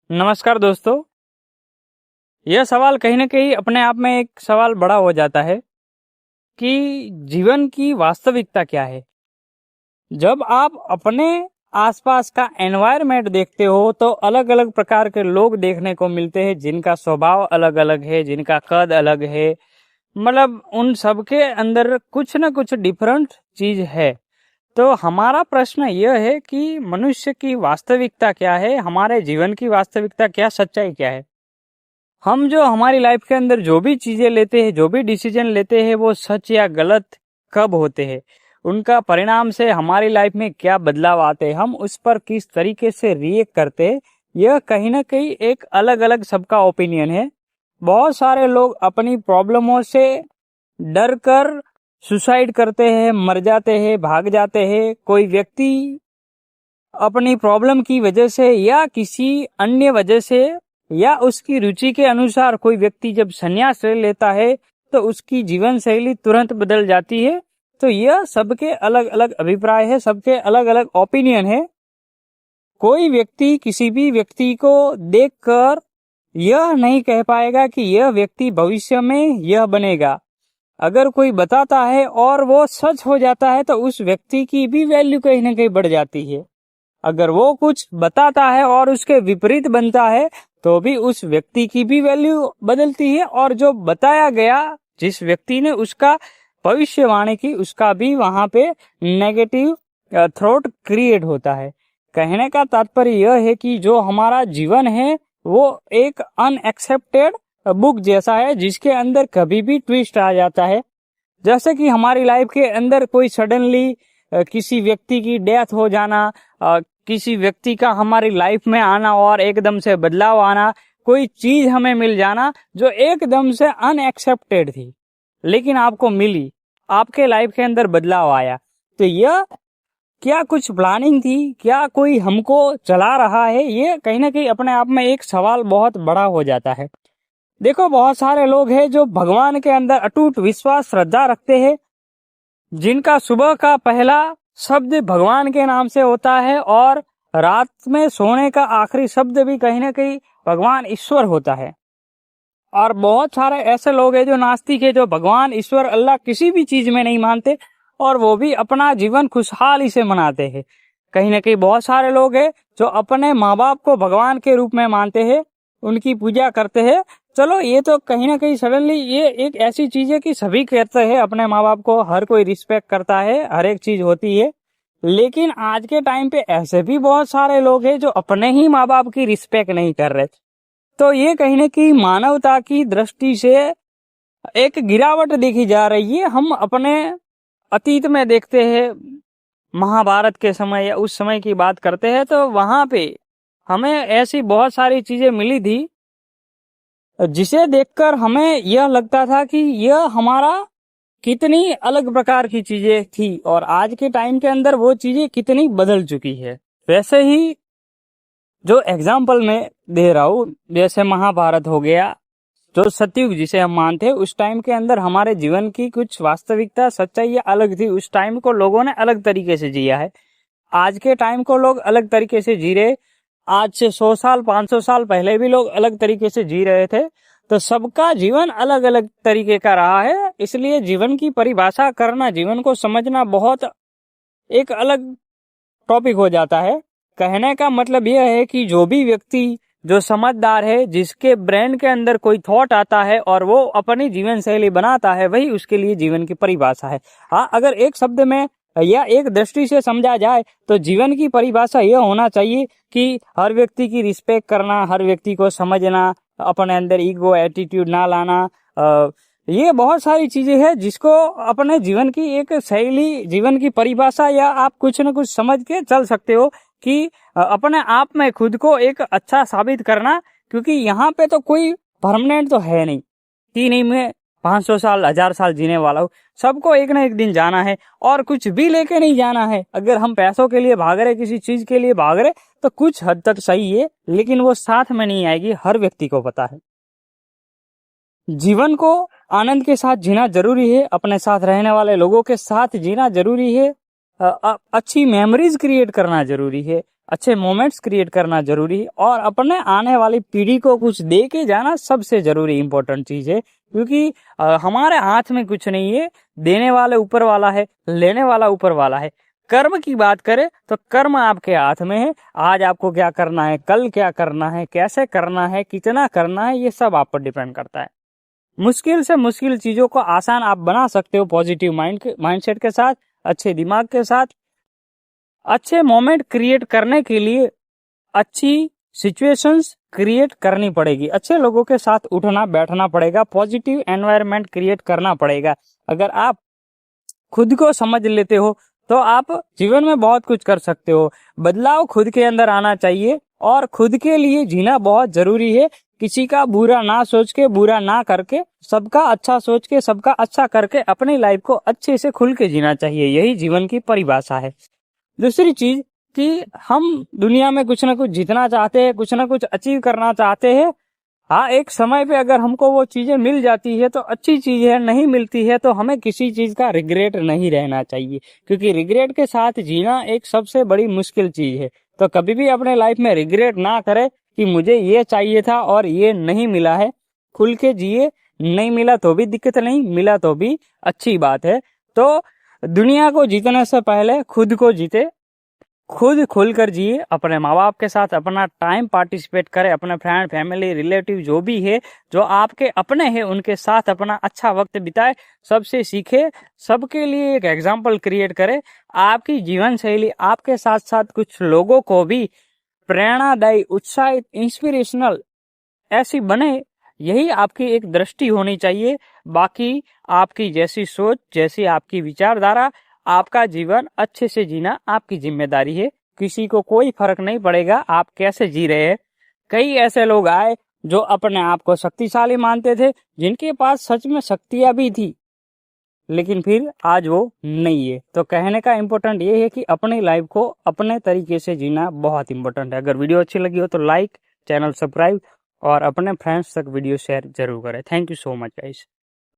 नमस्कार दोस्तों। यह सवाल कहीं न कहीं अपने आप में एक सवाल बड़ा हो जाता है कि जीवन की वास्तविकता क्या है? जब आप अपने आसपास का एनवायरनमेंट देखते हो तो अलग-अलग प्रकार के लोग देखने को मिलते हैं जिनका स्वभाव अलग-अलग है, जिनका कद अलग है। मतलब उन सबके अंदर कुछ न कुछ डिफरेंट चीज़ है। तो हमारा प्रश्न यह है कि मनुष्य की वास्तविकता क्या है? हमारे जीवन की वास्तविकता क्या, सच्चाई क्या है? हम जो हमारी लाइफ के अंदर जो भी चीजें लेते हैं, जो भी डिसीजन लेते हैं, वो सच या गलत कब होते हैं, उनका परिणाम से हमारी लाइफ में क्या बदलाव आते हैं, हम उस पर किस तरीके से रिएक्ट करते हैं, यह कहीं ना कहीं एक अलग अलग सबका ओपिनियन है। बहुत सारे लोग अपनी प्रॉब्लमों से डर कर सुसाइड करते हैं, मर जाते हैं, भाग जाते हैं। कोई व्यक्ति अपनी प्रॉब्लम की वजह से या किसी अन्य वजह से या उसकी रुचि के अनुसार कोई व्यक्ति जब संन्यास ले लेता है तो उसकी जीवन शैली तुरंत बदल जाती है। तो यह सबके अलग अलग अभिप्राय है, सबके अलग अलग ओपिनियन है। कोई व्यक्ति किसी भी व्यक्ति को देखकर यह नहीं कह पाएगा कि यह व्यक्ति भविष्य में यह बनेगा। अगर कोई बताता है और वो सच हो जाता है तो उस व्यक्ति की भी वैल्यू कहीं ना कहीं बढ़ जाती है। अगर वो कुछ बताता है और उसके विपरीत बनता है तो भी उस व्यक्ति की भी वैल्यू बदलती है, और जो बताया गया जिस व्यक्ति ने उसका भविष्यवाणी की उसका भी वहां पे नेगेटिव थॉट क्रिएट होता है। कहने का तात्पर्य यह है कि जो हमारा जीवन है वो एक अनएक्सेप्टेड बुक जैसा है जिसके अंदर कभी भी ट्विस्ट आ जाता है। जैसे कि हमारी लाइफ के अंदर कोई सडनली किसी व्यक्ति की डेथ हो जाना, किसी व्यक्ति का हमारी लाइफ में आना और एकदम से बदलाव आना, कोई चीज हमें मिल जाना जो एकदम से अनएक्सेप्टेड थी लेकिन आपको मिली, आपके लाइफ के अंदर बदलाव आया। तो यह क्या कुछ प्लानिंग थी, क्या कोई हमको चला रहा है? ये कहीं ना कहीं अपने आप में एक सवाल बहुत बड़ा हो जाता है। देखो, बहुत सारे लोग हैं जो भगवान के अंदर अटूट विश्वास श्रद्धा रखते हैं, जिनका सुबह का पहला शब्द भगवान के नाम से होता है और रात में सोने का आखिरी शब्द भी कहीं ना कहीं भगवान ईश्वर होता है। और बहुत सारे ऐसे लोग हैं जो नास्तिक है, जो भगवान ईश्वर अल्लाह किसी भी चीज में नहीं मानते और वो भी अपना जीवन खुशहाली से मनाते हैं। कहीं ना कहीं बहुत सारे लोग हैं जो अपने माँ बाप को भगवान के रूप में मानते हैं, उनकी पूजा करते हैं। चलो, ये तो कहीं ना कहीं सडनली ये एक ऐसी चीज है कि सभी कहते हैं अपने माँ बाप को, हर कोई रिस्पेक्ट करता है, हर एक चीज होती है। लेकिन आज के टाइम पे ऐसे भी बहुत सारे लोग हैं जो अपने ही माँ बाप की रिस्पेक्ट नहीं कर रहे। तो ये कहीं ना कहीं मानवता की दृष्टि से एक गिरावट देखी जा रही है। हम अपने अतीत में देखते हैं, महाभारत के समय या उस समय की बात करते हैं तो वहां पे हमें ऐसी बहुत सारी चीजें मिली थी जिसे देखकर हमें यह लगता था कि यह हमारा कितनी अलग प्रकार की चीजें थी और आज के टाइम के अंदर वो चीजें कितनी बदल चुकी है। वैसे ही जो एग्जाम्पल मैं दे रहा हूँ, जैसे महाभारत हो गया, जो सतयुग जिसे हम मानते हैं, उस टाइम के अंदर हमारे जीवन की कुछ वास्तविकता सच्चाई अलग थी। उस टाइम को लोगों ने अलग तरीके से जिया है। आज के टाइम को लोग अलग तरीके से जी रहे। आज से 100 साल 500 साल पहले भी लोग अलग तरीके से जी रहे थे। तो सबका जीवन अलग अलग तरीके का रहा है। इसलिए जीवन की परिभाषा करना, जीवन को समझना बहुत एक अलग टॉपिक हो जाता है। कहने का मतलब यह है कि जो भी व्यक्ति जो समझदार है, जिसके ब्रेन के अंदर कोई थॉट आता है और वो अपनी जीवन शैली बनाता है, वही उसके लिए जीवन की परिभाषा है। हाँ, अगर एक शब्द में या एक दृष्टि से समझा जाए तो जीवन की परिभाषा यह होना चाहिए कि हर व्यक्ति की रिस्पेक्ट करना, हर व्यक्ति को समझना, अपने अंदर ईगो एटीट्यूड ना लाना। ये बहुत सारी चीजें हैं जिसको अपने जीवन की एक शैली, जीवन की परिभाषा या आप कुछ न कुछ समझ के चल सकते हो कि अपने आप में खुद को एक अच्छा साबित करना। क्योंकि यहाँ पे तो कोई परमानेंट तो है नहीं कि नहीं मैं 500 साल 1000 साल जीने वाला हूँ। सबको एक ना एक दिन जाना है और कुछ भी लेके नहीं जाना है। अगर हम पैसों के लिए भाग रहे, किसी चीज के लिए भाग रहे, तो कुछ हद तक सही है, लेकिन वो साथ में नहीं आएगी, हर व्यक्ति को पता है। जीवन को आनंद के साथ जीना जरूरी है, अपने साथ रहने वाले लोगों के साथ जीना जरूरी है, अच्छी मेमोरीज क्रिएट करना जरूरी है। अच्छे मोमेंट्स क्रिएट करना जरूरी है और अपने आने वाली पीढ़ी को कुछ दे के जाना सबसे जरूरी इंपॉर्टेंट चीज है, क्योंकि हमारे हाथ में कुछ नहीं है, देने वाले ऊपर वाला है, लेने वाला ऊपर वाला है। कर्म की बात करें तो कर्म आपके हाथ में है। आज आपको क्या करना है, कल क्या करना है, कैसे करना है, कितना करना है, ये सब आप पर डिपेंड करता है। मुश्किल से मुश्किल चीजों को आसान आप बना सकते हो पॉजिटिव माइंडसेट के साथ, अच्छे दिमाग के साथ। अच्छे मोमेंट क्रिएट करने के लिए अच्छी सिचुएशंस क्रिएट करनी पड़ेगी, अच्छे लोगों के साथ उठना बैठना पड़ेगा, पॉजिटिव एनवायरनमेंट क्रिएट करना पड़ेगा। अगर आप खुद को समझ लेते हो तो आप जीवन में बहुत कुछ कर सकते हो। बदलाव खुद के अंदर आना चाहिए और खुद के लिए जीना बहुत जरूरी है। किसी का बुरा ना सोच के, बुरा ना करके, सबका अच्छा सोच के, सबका अच्छा करके अपनी लाइफ को अच्छे से खुल के जीना चाहिए। यही जीवन की परिभाषा है। दूसरी चीज कि हम दुनिया में कुछ ना कुछ जीतना चाहते हैं, कुछ ना कुछ अचीव करना चाहते हैं। हाँ, एक समय पे अगर हमको वो चीजें मिल जाती है तो अच्छी चीज है, नहीं मिलती है तो हमें किसी चीज का रिग्रेट नहीं रहना चाहिए, क्योंकि रिग्रेट के साथ जीना एक सबसे बड़ी मुश्किल चीज है। तो कभी भी अपने लाइफ में रिग्रेट ना करे कि मुझे ये चाहिए था और ये नहीं मिला है। खुल के जिए, नहीं मिला तो भी दिक्कत नहीं, मिला तो भी अच्छी बात है। तो दुनिया को जीतने से पहले खुद को जीते, खुद खुलकर जिए, अपने माँ बाप के साथ अपना टाइम पार्टिसिपेट करें, अपने फ्रेंड फैमिली रिलेटिव जो भी है, जो आपके अपने हैं, उनके साथ अपना अच्छा वक्त बिताए, सबसे सीखे, सबके लिए एक एग्जाम्पल क्रिएट करे। आपकी जीवन शैली आपके साथ साथ कुछ लोगों को भी प्रेरणादायी, उत्साहित, इंस्पिरेशनल ऐसी बने, यही आपकी एक दृष्टि होनी चाहिए। बाकी आपकी जैसी सोच, जैसी आपकी विचारधारा, आपका जीवन अच्छे से जीना आपकी जिम्मेदारी है। किसी को कोई फर्क नहीं पड़ेगा आप कैसे जी रहे हैं। कई ऐसे लोग आए जो अपने आप को शक्तिशाली मानते थे, जिनके पास सच में शक्तियां भी थी, लेकिन फिर आज वो नहीं है। तो कहने का इम्पोर्टेंट ये है कि अपनी लाइफ को अपने तरीके से जीना बहुत इंपॉर्टेंट है। अगर वीडियो अच्छी लगी हो तो लाइक, चैनल सब्सक्राइब और अपने फ्रेंड्स तक वीडियो शेयर जरूर करें। Thank you so much guys.